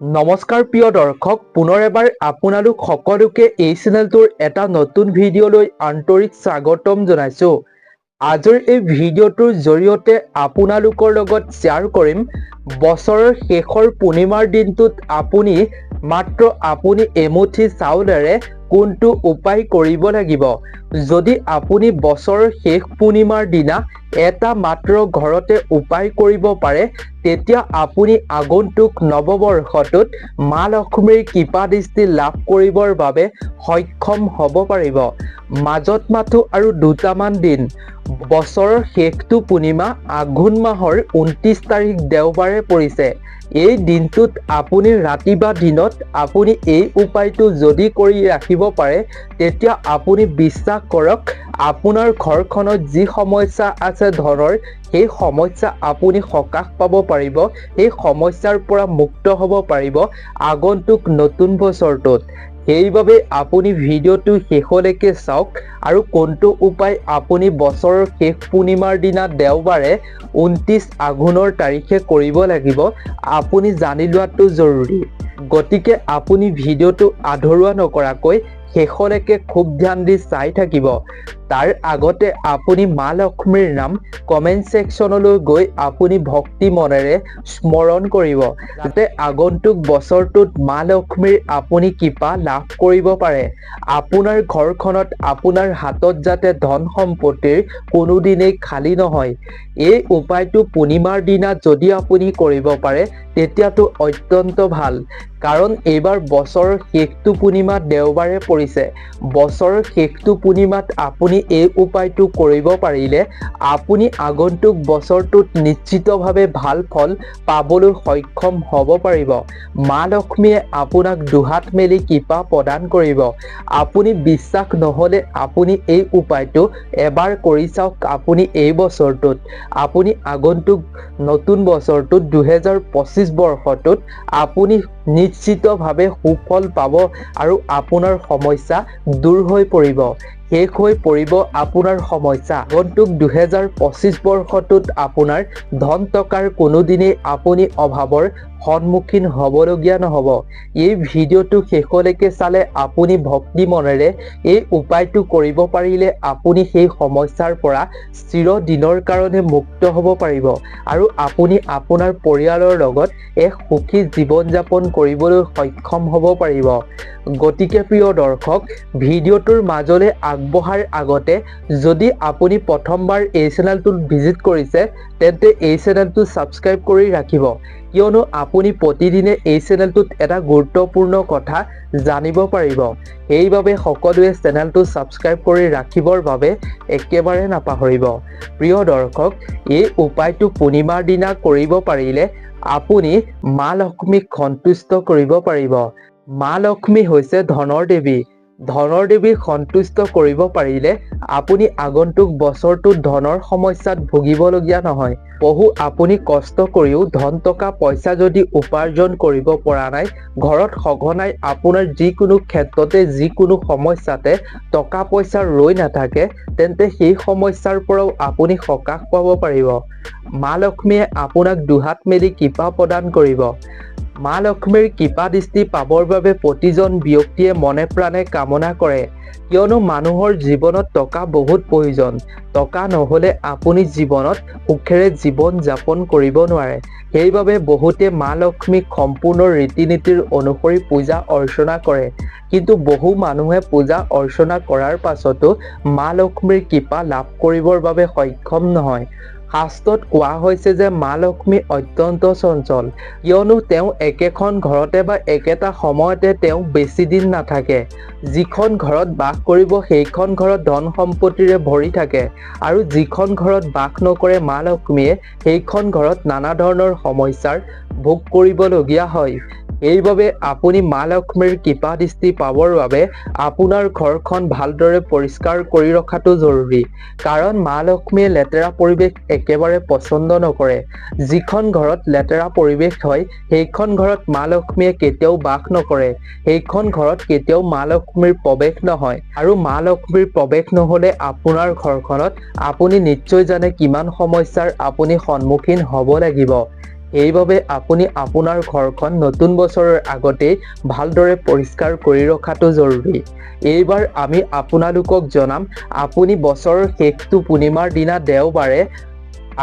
নমস্কাৰ প্ৰিয় দৰ্শক, পুনৰ এবাৰ আপোনালোক সকলোকে এই চেনেলটোৰ এটা নতুন ভিডিঅ'লৈ আন্তৰিক স্বাগতম জনাইছো। আজিৰ এই ভিডিঅ'টোৰ জৰিয়তে আপোনালোকৰ লগত শ্বেয়াৰ কৰিম বছৰৰ শেষৰ পূৰ্ণিমাৰ দিনটোত আপুনি এমুঠি চাউলেৰে কোনটো উপায় কৰিব লাগিব। যদি আপুনি বছৰৰ শেষ পূৰ্ণিমাৰ দিনা এটা মাত্ৰ ঘৰতে উপায় কৰিব পাৰে, তেতিয়া আপুনি আগন্তুক নৱবৰ্ষটোত মা লক্ষ্মীৰ কৃপা দৃষ্টি লাভ কৰিবৰ বাবে সক্ষম হ'ব পাৰিব। মাজত মাথো আৰু দুটামান দিন। বছৰৰ শেষটো পূৰ্ণিমা আঘোণ মাহৰ 29 তাৰিখ দেওবাৰে পৰিছে। এই দিনটোত আপুনি ৰাতি বা দিনত আপুনি এই উপায়টো যদি কৰি ৰাখিব পাৰে, তেতিয়া আপুনি বিশ্বাস কৰক, আপোনাৰ ঘৰখনত যি সমস্যা আছে ধনৰ, সেই সমস্যা আপুনি সকাহ পাব পাৰিব। সেই সমস্যাৰ পৰা মুক্ত হ'ব পাৰিব আগন্তুক নতুন বছৰটোত। সেইবাবে আপুনি ভিডিঅ'টো শেষলৈকে চাওক আৰু কোনটো উপায় আপুনি বছৰৰ শেষ পূৰ্ণিমাৰ দিনা দেওবাৰে 29 আঘোণৰ তাৰিখে কৰিব লাগিব, আপুনি জানি লোৱাটো জৰুৰী। গতিকে আপুনি ভিডিঅ'টো আধৰুৱা নকৰাকৈ শেষলৈকে খুব ধ্যান দি চাই থাকিব। তাৰ আগতে আপুনি মা লক্ষ্মীৰ নাম কমেণ্ট ছেকশ্যনলৈ গৈ আপুনি ভক্তি মনেৰে স্মৰণ কৰিব, যাতে আগন্তুক বছৰটোত মা লক্ষ্মীৰ আপুনি কৃপা লাভ কৰিব পাৰে। আপোনাৰ ঘৰখনত আপোনাৰ হাতত যাতে ধন সম্পত্তিৰ কোনোদিনেই খালী নহয়। এই উপায়টো পূৰ্ণিমাৰ দিনা যদি আপুনি কৰিব পাৰে, তেতিয়াতো অত্যন্ত ভাল। কাৰণ এইবাৰ বছৰৰ শেষটো পূৰ্ণিমা দেওবাৰে পৰিছে। বছৰৰ শেষটো পূৰ্ণিমাত আপুনি এই উপায়টো কৰিব পাৰিলে আপুনি আগন্তুক বছৰটোত নিশ্চিতভাৱে ভাল ফল পাবলৈ সক্ষম হ'ব পাৰিব। মা লক্ষ্মীয়ে আপোনাক দুহাত মেলি কৃপা প্ৰদান কৰিব। আপুনি বিশ্বাস নহ'লে আপুনি এই উপায়টো এবাৰ কৰি চাওক। আপুনি এই বছৰটোত, আপুনি আগন্তুক নতুন বছৰটোত 2025 বৰ্ষটোত আপুনি নিশ্চিতভাৱে সুফল পাব আৰু আপোনাৰ সমস্যা দূৰ হৈ পৰিব। শেষ হৈ পৰিব আপোনাৰ সমস্যা। আগন্তুক 2025 বৰ্ষটোত আপোনাৰ ধন টকাৰ কোনোদিনেই আপুনি অভাৱৰ সন্মুখীন হ'বলগীয়া নহ'ব। এই ভিডিঅ'টো শেষলৈকে চালে আপুনি ভক্তি মনেৰে এই উপায়টো কৰিব পাৰিলে আপুনি সেই সমস্যাৰ পৰা চিৰদিনৰ কাৰণে মুক্ত হ'ব পাৰিব আৰু আপুনি আপোনাৰ পৰিয়ালৰ লগত এক সুখী জীৱন যাপন কৰিবলৈ সক্ষম হ'ব পাৰিব। গতিকে প্ৰিয় দৰ্শক, ভিডিঅ'টোৰ মাজলৈ আগবঢ়াৰ আগতে যদি আপুনি প্ৰথমবাৰ এই চেনেলটোত ভিজিট কৰিছে, তেন্তে এই চেনেলটো ছাবস্ক্ৰাইব কৰি ৰাখিব। কিয়নো আপুনি প্ৰতিদিনে এই চেনেলটোত এটা গুৰুত্বপূৰ্ণ কথা জানিব পাৰিব। সেইবাবে সকলোৱে চেনেলটো ছাবস্ক্ৰাইব কৰি ৰাখিবৰ বাবে একেবাৰে নাপাহৰিব। প্ৰিয় দৰ্শক, এই উপায়টো পূৰ্ণিমাৰ দিনা কৰিব পাৰিলে আপুনি মা লক্ষ্মীক সন্তুষ্ট কৰিব পাৰিব। মা লক্ষ্মী হৈছে ধনৰ দেৱী। ধনৰ দেৱীক সন্তুষ্ট কৰিব পাৰিলে আপুনি আগন্তুক বছৰটোত ধনৰ সমস্যাত ভুগিবলগীয়া নহয়। আপুনি কষ্ট কৰিও ধন টকা পইচা যদি উপাৰ্জন কৰিব পৰা নাই, ঘৰত সঘনাই আপোনাৰ যিকোনো ক্ষেত্ৰতে যিকোনো সমস্যাতে টকা পইচা ৰৈ নাথাকে, তেন্তে সেই সমস্যাৰ পৰাও আপুনি সকাহ পাব পাৰিব। মা লক্ষ্মীয়ে আপোনাক দুহাত মেলি কৃপা প্ৰদান কৰিব। মা লক্ষ্মীৰ কৃপা দৃষ্টি পাবৰ বাবে প্ৰতিজন ব্যক্তিয়ে মনে প্ৰাণে কামনা কৰে। কিয়নো মানুহৰ জীৱনত টকা বহুত প্ৰয়োজন। টকা নহ'লে আপুনি জীৱনত সুখেৰে জীৱন যাপন কৰিব নোৱাৰে। সেইবাবে বহুতে মা লক্ষ্মীক সম্পূৰ্ণ ৰীতি নীতিৰ অনুসৰি পূজা অৰ্চনা কৰে। কিন্তু বহু মানুহে পূজা অৰ্চনা কৰাৰ পাছতো মা লক্ষ্মীৰ কৃপা লাভ কৰিবৰ বাবে সক্ষম নহয়। শাস্ত্ৰত কোৱা হৈছে যে মা লক্ষ্মী অত্যন্ত চঞ্চল, কিয়নো তেওঁ একেখন ঘৰতে বা একেটা সময়তে তেওঁ বেছি দিন নাথাকে। যিখন ঘৰত বাস কৰিব সেইখন ঘৰত ধন সম্পত্তিৰে ভৰি থাকে আৰু যিখন ঘৰত বাস নকৰে মা লক্ষ্মীয়ে, সেইখন ঘৰত নানা ধৰণৰ সমস্যাৰ ভোগ কৰিবলগীয়া হয়। এইবাবে আপুনি মা লক্ষ্মীৰ কৃপা দৃষ্টি পাবৰ বাবে আপোনাৰ ঘৰখন ভালদৰে পৰিষ্কাৰ কৰি ৰখাটো জৰুৰী। কাৰণ মা লক্ষ্মীয়ে লেতেৰা পৰিৱেশ একেবাৰে পচন্দ নকৰে। যিখন ঘৰত লেতেৰা পৰিৱেশ হয়, সেইখন ঘৰত মা লক্ষ্মীয়ে কেতিয়াও বাস নকৰে। সেইখন ঘৰত কেতিয়াও মা লক্ষ্মীৰ প্ৰৱেশ নহয়। আৰু মা লক্ষ্মীৰ প্ৰৱেশ নহ'লে আপোনাৰ ঘৰখনত আপুনি নিশ্চয় জানে কিমান সমস্যাৰ আপুনি সন্মুখীন হ'ব লাগিব। সেইবাবে আপুনি আপোনাৰ ঘৰখন নতুন বছৰৰ আগতেই ভালদৰে পৰিষ্কাৰ কৰি ৰখাটো জৰুৰী। এইবাৰ আমি আপোনালোকক জনাম আপুনি বছৰৰ শেষটো পূৰ্ণিমাৰ দিনা দেওবাৰে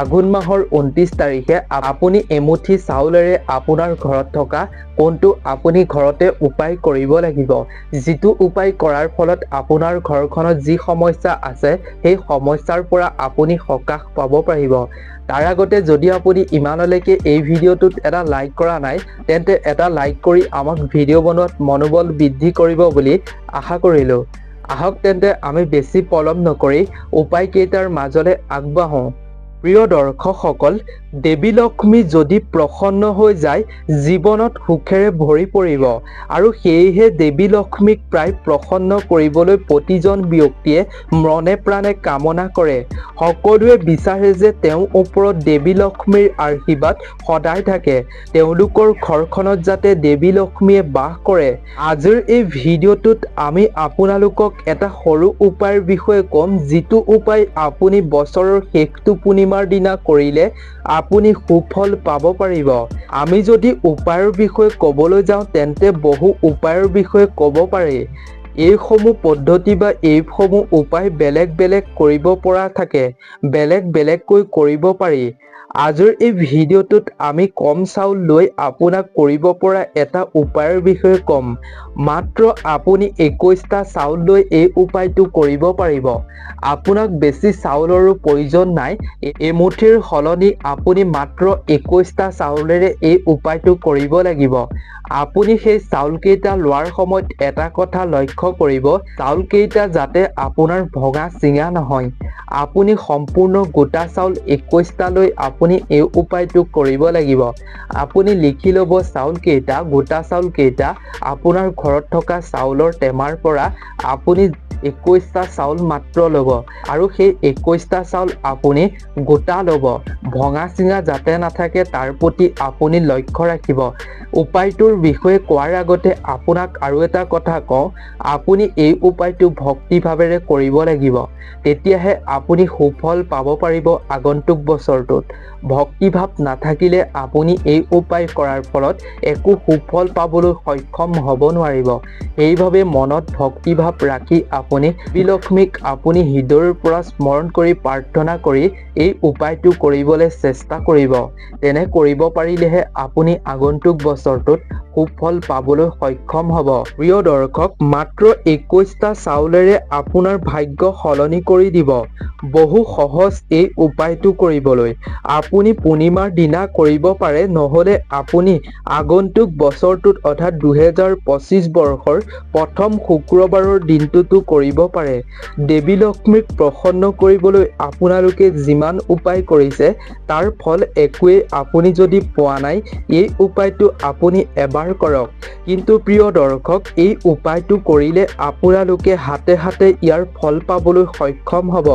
আঘোণ মাহৰ 29 তাৰিখে আপুনি এমুঠি চাউলেৰে আপোনাৰ ঘৰত থকা কোনটো আপুনি ঘৰতে উপায় কৰিব লাগিব, যিটো উপায় কৰাৰ ফলত আপোনাৰ ঘৰখনত যি সমস্যা আছে সেই সমস্যাৰ পৰা আপুনি সকাহ পাব পাৰিব। তাৰ আগতে যদি আপুনি ইমানলৈকে এই ভিডিঅ'টোত এটা লাইক কৰা নাই তেন্তে এটা লাইক কৰি আমাক ভিডিঅ' বনোৱাত মনোবল বৃদ্ধি কৰিব বুলি আশা কৰিলোঁ। আহক তেন্তে আমি বেছি পলম নকৰি উপায় কেইটাৰ মাজলৈ আগবাঢ়ো। প্ৰিয় দৰ্শকসকল, দেৱী লক্ষ্মী যদি প্ৰসন্ন হৈ যায় জীৱনত সুখেৰে ভৰি পৰিব আৰু সেয়েহে দেৱী লক্ষ্মীক প্ৰায় প্ৰসন্ন কৰিবলৈ প্ৰতিজন ব্যক্তিয়ে মনে প্ৰাণে কামনা কৰে। সকলোৱে বিচাৰে যে তেওঁৰ ওপৰত দেৱী লক্ষ্মীৰ আশীৰ্বাদ সদায় থাকে, তেওঁলোকৰ ঘৰখনত যাতে দেৱী লক্ষ্মীয়ে বাস কৰে। আজিৰ এই ভিডিঅ'টোত আমি আপোনালোকক এটা সৰু উপায়ৰ বিষয়ে ক'ম, যিটো উপায় আপুনি বছৰৰ শেষটো পূৰ্ণিমাৰ দিনা কৰিলে আপুনি সুফল পাব পাৰিব। আমি যদি উপায়ৰ বিষয়ে ক'বলৈ যাওঁ তেন্তে বহু উপায়ৰ বিষয়ে ক'ব পাৰি। এইসমূহ পদ্ধতি বা এইসমূহ উপায় বেলেগ বেলেগ কৰিব পৰা থাকে, বেলেগ বেলেগকৈ কৰিব পাৰি। আজিৰ এই ভিডিঅ'টোত আমি কম চাউল লৈ আপোনাক কৰিব পৰা এটা উপায়ৰ বিষয়ে ক'ম। মাত্ৰ আপুনি 21টা চাউল লৈ এই উপায়টো কৰিব পাৰিব। আপোনাক বেছি চাউলৰো প্ৰয়োজন নাই, এমুঠিৰ সলনি আপুনি মাত্ৰ 21টা চাউলেৰে এই উপায়টো কৰিব লাগিব। আপুনি সেই চাউলকেইটা লোৱাৰ সময়ত এটা কথা লক্ষ্য কৰিব, চাউলকেইটা যাতে আপোনাৰ ভঙা চিঙা নহয়। আপুনি সম্পূৰ্ণ গোটা চাউল 21টা লৈ আপুনি এই উপায়টো কৰিব লাগিব। আপুনি লিখি ল'ব চাউলকেইটা, গোটা চাউলকেইটা। আপোনাৰ ঘৰত থকা চাউলৰ টেমাৰ পৰা আপুনি 21টা চাউল মাত্ৰ ল'ব আৰু সেই 21টা চাউল আপুনি গোটা ল'ব। ভঙা চিঙা যাতে নাথাকে তাৰ প্ৰতি আপুনি লক্ষ্য ৰাখিব। উপায়টোৰ বিষয়ে কোৱাৰ আগতে আপোনাক আৰু এটা কথা কওঁ, আপুনি এই উপায়টো ভক্তিভাৱেৰে কৰিব লাগিব, তেতিয়াহে আপুনি সুফল পাব পাৰিব আগন্তুক বছৰটোত। ভক্তিভাৱ নাথাকিলে আপুনি এই উপায় কৰাৰ ফলত একো সুফল পাবলৈ সক্ষম হ'ব নোৱাৰিব। সেইবাবে মনত ভক্তিভাৱ ৰাখি আপুনি দেৱী লক্ষ্মীক আপুনি হৃদয়ৰ পৰা স্মৰণ কৰি প্ৰাৰ্থনা কৰি এই উপায়টো কৰিবলৈ চেষ্টা কৰিব। তেনে কৰিব পাৰিলেহে আপুনি আগন্তুক বছৰটোত সুফল পাবলৈ সক্ষম হ'ব। প্ৰিয় দৰ্শক, মাত্ৰ 21টা চাউলেৰে আপোনাৰ ভাগ্য সলনি কৰি দিব। বহু সহজ এই উপায়টো কৰিবলৈ। আপুনি পূৰ্ণিমাৰ দিনা কৰিব পাৰে, নহ'লে আপুনি আগন্তুক বছৰটোত অৰ্থাৎ 2025 বৰ্ষৰ প্ৰথম শুক্ৰবাৰৰ দিনটোতো কৰিব পাৰে। দেৱী লক্ষ্মীক প্ৰসন্ন কৰিবলৈ আপোনালোকে যিমান উপায় কৰিছে তাৰ ফল একোৱেই আপুনি যদি পোৱা নাই, এই উপায়টো আপুনি এবাৰ কৰক। কিন্তু প্ৰিয় দৰ্শক, এই উপায়টো কৰিলে আপোনালোকে হাতে হাতে ইয়াৰ ফল পাবলৈ সক্ষম হ'ব।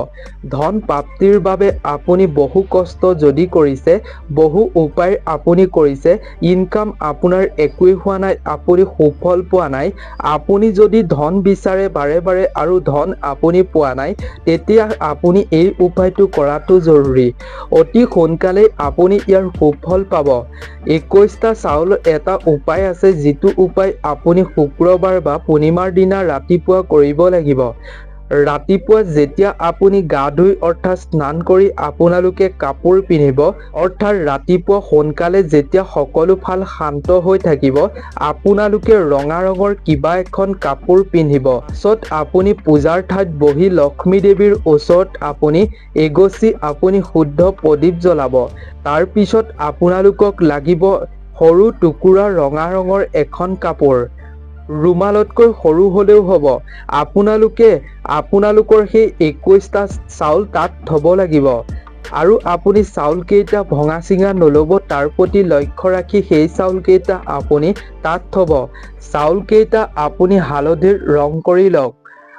ধন প্ৰাপ্তিৰ বাবে আপুনি বহু কষ্ট যদি কৰিছে, বহু উপায় আপুনি কৰিছে, ইনকাম আপোনাৰ একোৱেই হোৱা নাই, আপুনি সুফল পোৱা নাই, আপুনি যদি ধন বিচাৰে বাৰে বাৰে আৰু ধন আপুনি পোৱা নাই, তেতিয়া আপুনি এই উপায়টো কৰাটো জৰুৰী। অতি সোনকালেই আপুনি ইয়াৰ সুফল পাব। 21টা চাউল এটা উপায় আছে, যিটো উপায় আপুনি শুক্ৰবাৰ বা পূৰ্ণিমাৰ দিনা ৰাতিপুৱা কৰিব লাগিব। ৰাতিপুৱা যেতিয়া আপুনি গা ধুই অৰ্থাৎ স্নান কৰি আপোনালোকে কাপোৰ পিন্ধিব, অৰ্থাৎ ৰাতিপুৱা সোনকালে যেতিয়া সকলো ফাল শান্ত হৈ থাকিব, আপোনালোকে ৰঙা ৰঙৰ কিবা এখন কাপোৰ পিন্ধিব। পাছত আপুনি পূজাৰ ঠাইত বহি লক্ষ্মী দেৱীৰ ওচৰত আপুনি এগছি আপুনি শুদ্ধ প্ৰদীপ জ্বলাব। তাৰ পিছত আপোনালোকক লাগিব সৰু টুকুৰা ৰঙা ৰঙৰ এখন কাপোৰ, ৰুমালতকৈ সৰু হ'লেও হ'ব। আপোনালোকে আপোনালোকৰ সেই 21টা চাউল তাত থ'ব লাগিব আৰু আপুনি চাউলকেইটা ভঙা চিঙা নল'ব, তাৰ প্ৰতি লক্ষ্য ৰাখি সেই চাউলকেইটা আপুনি তাত থ'ব। চাউলকেইটা আপুনি হালধিৰ ৰং কৰি লওক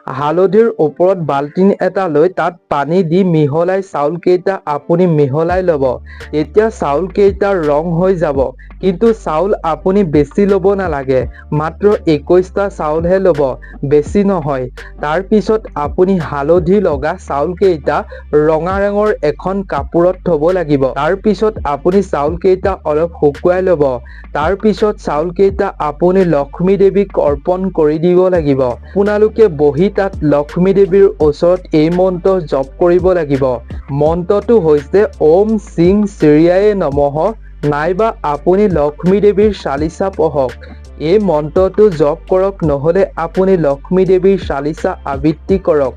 হালধিৰ ওপৰত বাল্টিং এটা লৈ তাত পানী দি মিহলাই চাউলকেইটা আপুনি মিহলাই ল'ব। এতিয়া চাউলকেইটা ৰং হৈ যাব, কিন্তু চাউল আপুনি বেছি ল'ব নালাগে, মাত্ৰ 21টা চাউলহে ল'ব, বেছি নহয়। তাৰপিছত আপুনি হালধি লগা চাউলকেইটা ৰঙা ৰঙৰ এখন কাপোৰত থ'ব লাগিব। তাৰপিছত আপুনি চাউলকেইটা অলপ শুকুৱাই ল'ব। তাৰপিছত চাউলকেইটা আপুনি লক্ষ্মী দেৱীক অৰ্পণ কৰি দিব লাগিব। আপোনালোকে বহি তাত লক্ষ্মী দেৱীৰ ওচৰত এই মন্ত্ৰ জপ কৰিব লাগিব। মন্ত্ৰটো হৈছে ওম সিং শ্ৰীয়ায়ে নমঃ, নাইবা আপুনি লক্ষ্মী দেৱীৰ চালিচা পঢ়ক। এই মন্ত্ৰটো জপ কৰক, নহ'লে আপুনি লক্ষ্মী দেৱীৰ চালিচা আবৃত্তি কৰক।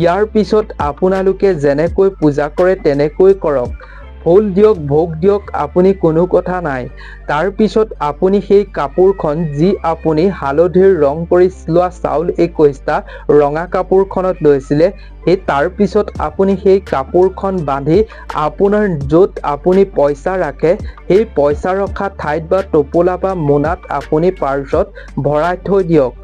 ইয়াৰ পিছত আপোনালোকে যেনেকৈ পূজা কৰে তেনেকৈ কৰক। ফুল দিয়ক, ভোগ দিয়ক, আপুনি কোনো কথা নাই। তাৰপিছত আপুনি সেই কাপোৰখন যি আপুনি হালধিৰ ৰং কৰি লোৱা চাউল 21টা ৰঙা কাপোৰখনত লৈছিলে, তাৰপিছত আপুনি সেই কাপোৰখন বান্ধি আপোনাৰ য'ত আপুনি পইচা ৰাখে সেই পইচা ৰখা ঠাইত বা টোপোলা বা মোনাত আপুনি পাৰ্চত ভৰাই থৈ দিয়ক।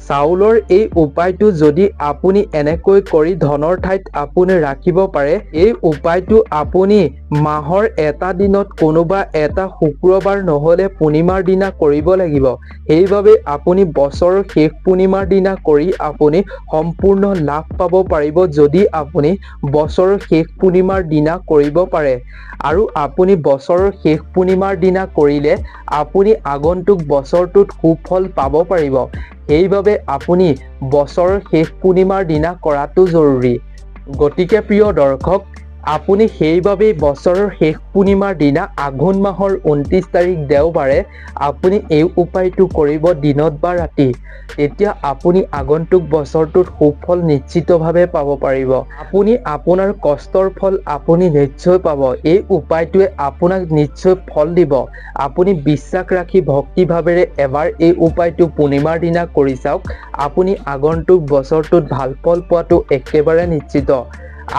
চাউলৰ এই উপায়টো যদি আপুনি এনেকৈ কৰি ধনৰ ঠাইত আপুনি ৰাখিব পাৰে, এই উপায়টো আপুনি মাহৰ এটা দিনত কোনোবা এটা শুক্ৰবাৰ নহ'লে পূৰ্ণিমাৰ দিনা কৰিব লাগিব। সেইবাবে আপুনি বছৰৰ শেষ পূৰ্ণিমাৰ দিনা কৰি আপুনি সম্পূৰ্ণ লাভ পাব পাৰিব, যদি আপুনি বছৰৰ শেষ পূৰ্ণিমাৰ দিনা কৰিব পাৰে। আৰু আপুনি বছৰৰ শেষ পূৰ্ণিমাৰ দিনা কৰিলে আপুনি আগন্তুক বছৰটোত সুফল পাব পাৰিব। সেইবাবে আপুনি বছৰৰ শেষ পূৰ্ণিমাৰ দিনা কৰাটো জৰুৰী। গতিকে প্ৰিয় দৰ্শক, আপুনি সেইবাবেই বছৰৰ শেষ পূৰ্ণিমাৰ দিনা আঘোণ মাহৰ 29 তাৰিখ দেওবাৰে আপুনি এই উপায়টো কৰিব দিনত বা ৰাতি। তেতিয়া আপুনি আগন্তুক বছৰটোত সুফল নিশ্চিতভাৱে পাব পাৰিব। আপুনি আপোনাৰ কষ্টৰ ফল আপুনি নিশ্চয় পাব। এই উপায়টোৱে আপোনাক নিশ্চয় ফল দিব। আপুনি বিশ্বাস ৰাখি ভক্তিভাৱেৰে এবাৰ এই উপায়টো পূৰ্ণিমাৰ দিনা কৰি চাওক। আপুনি আগন্তুক বছৰটোত ভাল ফল পোৱাটো একেবাৰে নিশ্চিত।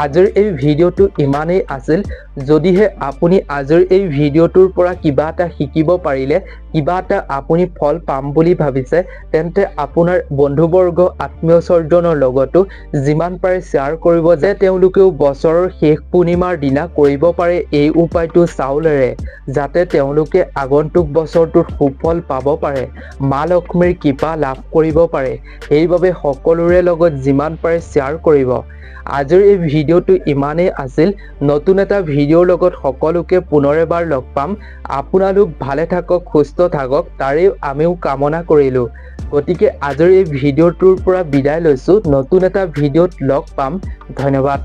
আজিৰ এই ভিডিঅ'টো ইমানেই আছিল। যদিহে আপুনি আজিৰ এই ভিডিঅ'টোৰ পৰা কিবা এটা শিকিব পাৰিলে, কিবা এটা আপুনি ফল পাম বুলি ভাবিছে, তেন্তে আপোনাৰ বন্ধুবৰ্গ আত্মীয় স্বজনৰ লগতো যিমান পাৰে শ্বেয়াৰ কৰিব, যে তেওঁলোকেও বছৰৰ শেষ পূৰ্ণিমাৰ দিনা কৰিব পাৰে এই উপায়টো চাউলেৰে, যাতে তেওঁলোকে আগন্তুক বছৰটোত সুফল পাব পাৰে, মা লক্ষ্মীৰ কৃপা লাভ কৰিব পাৰে। সেইবাবে সকলোৰে লগত যিমান পাৰে শ্বেয়াৰ কৰিব। আজিৰ এই ভিডিঅ'টো ইমানেই আছিল। নতুন এটা ভিডিঅ'ৰ লগত সকলোকে পুনৰ এবাৰ লগ পাম। আপোনালোক ভালে থাকক, সুস্থ থাকক, তাৰেই আমিও কামনা কৰিলোঁ। গতিকে আজিৰ এই ভিডিঅ'টোৰ পৰা বিদায় লৈছোঁ। নতুন এটা ভিডিঅ'ত লগ পাম। ধন্যবাদ।